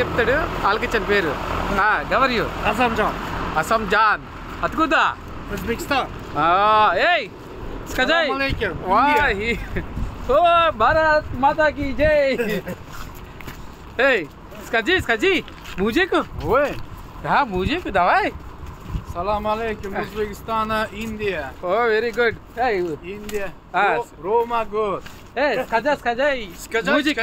చెప్తాడు వాళ్ళకి ఇచ్చిన పేరు. గవర్ యూ? అసం జాన్ అతుకుదా Uzbekistan. ఏయ్ Salam alaikum. ఓ భారత్ మాతా की जय. Hey, скажи, мужик? Ой. Да, мужик, давай. Salam alaikum. Uzbekistan, India. Oh, very good. Hey, India. Ah. Roma good. hey, скажи. Мужик.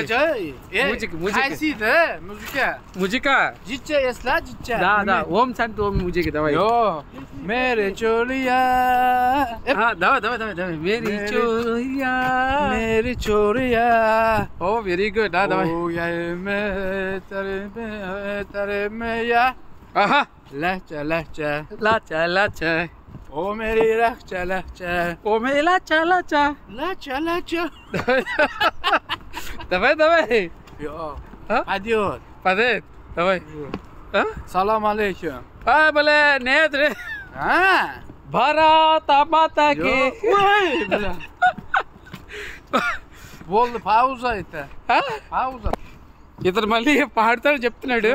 Мужик. Хайси, да? Музыка. Мужика. Житча, ясла, житча. Да, Ом Сант Ом мужик, давай. Yo, mere choliya. Давай. Мери чория. Mere choliya. Oh, very good. Давай. Oh, ya me tarme ya. Aha. Lehçe. Laça. O meri lehçe. Oh, me laça. Lehçe. Давай. Yo. Ha? Hadi ol. Padet. Давай. Salam alaikum. बोले नेत्र Ha? Bharat माता की. Boldu pauza అయితే. Pauza. ఇతను మళ్ళీ పాడతాడు చెప్తున్నాడు,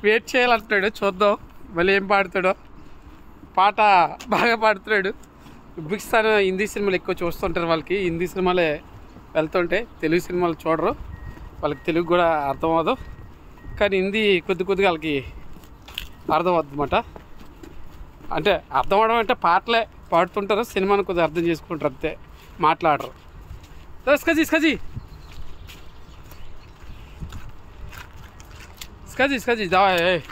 wait చేయాలంటున్నాడు, చూద్దాం మళ్ళీ ఏం పాడతాడో. పాట బాగా పాడుతున్నాడు. ఉజ్బెకిస్తాన్ హిందీ సినిమాలు ఎక్కువ చూస్తుంటారు, వాళ్ళకి హిందీ సినిమాలే వెళ్తుంటే తెలుగు సినిమాలు చూడరు, వాళ్ళకి తెలుగు కూడా అర్థం అవ్వదు, కానీ హిందీ కొద్దిగా వాళ్ళకి అర్థం అవుతుందన్నమాట. అంటే అర్థం అవడం అంటే పాటలే పాడుతుంటారు, సినిమాను కొద్దిగా అర్థం చేసుకుంటారు అంతే, మాట్లాడరు. Скажи, давай.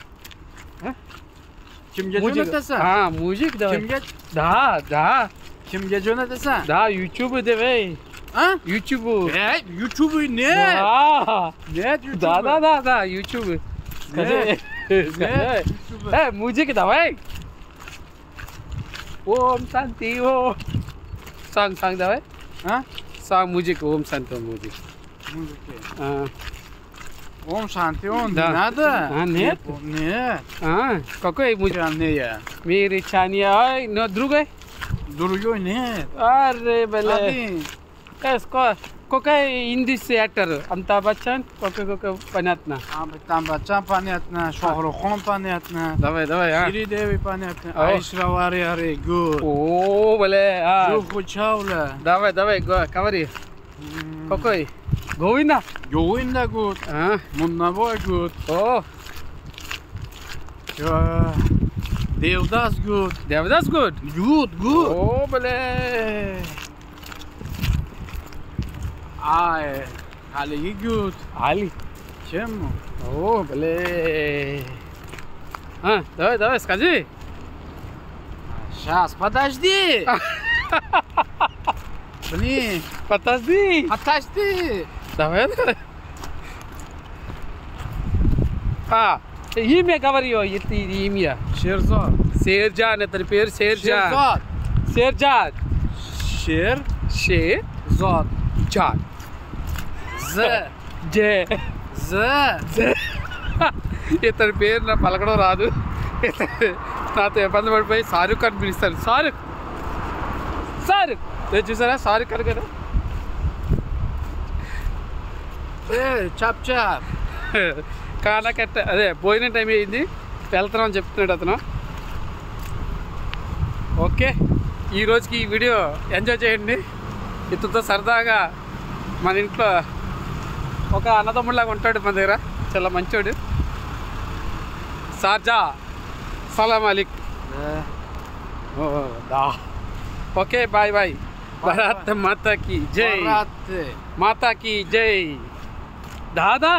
Kimga jo'natasan? Mujik давай. Kimga? Да. Kimga jo'natasan? Да, YouTube давай. Ha? YouTube. YouTube ne? Да. Ne YouTube? Да, YouTube. Скажи. Мужик давай. Om Santi Om. Sang давай. Ha? Sang мужик, Om Santi Om мужик. Muzika. Om Santi on. Да. Надо? Нет. Нет. Какой мужик? Не. Мири Чания, но другой? Другой нет. Аре, блин. Один. Какой индийский актер? Amitabh Bachchan? Какой понятно? Amitabh Bachchan понятно. Shohrukh Khan понятно. Давай, Sridevi понятно. Aishwarya good. О, блин. Juhu Chawla. Давай, говори. Какой? Говинда? Govinda good. Munnaboy good. О, Devdas good. Devdas good? Good. О, блин. Haligi good. Ali. Чем? О, блин. Давай, скажи. Сейчас, подожди. Блин. Подожди. Давай. Имя говори, имя. Sherzod. Serjan, это теперь Serjan. Sherzod. Sherzod. Z. ఇతని పేరు నా పలకడం రాదు, నాతో ఇబ్బంది పడిపోయి షారుఖ్ ఖాన్ పిలుస్తాను. షారుఖ్ నేను చూసారా, షారుఖ్ ఖాన్ కదా. Chap. కానకట్ట అదే పోయిన టైం అయింది, వెళ్తున్నామని చెప్తున్నాడు అతను. ఓకే, ఈ రోజుకి ఈ వీడియో ఎంజాయ్ చేయండి. ఇతనితో సరదాగా మన ఇంట్లో ఒక అన్నదమ్ముళ్ళలాగా ఉంటాడు, మన దగ్గర చాలా మంచోడు. షార్జా సలాం అలీక్. Okay, bye. భారత్ మాతా కీ జై. దాదా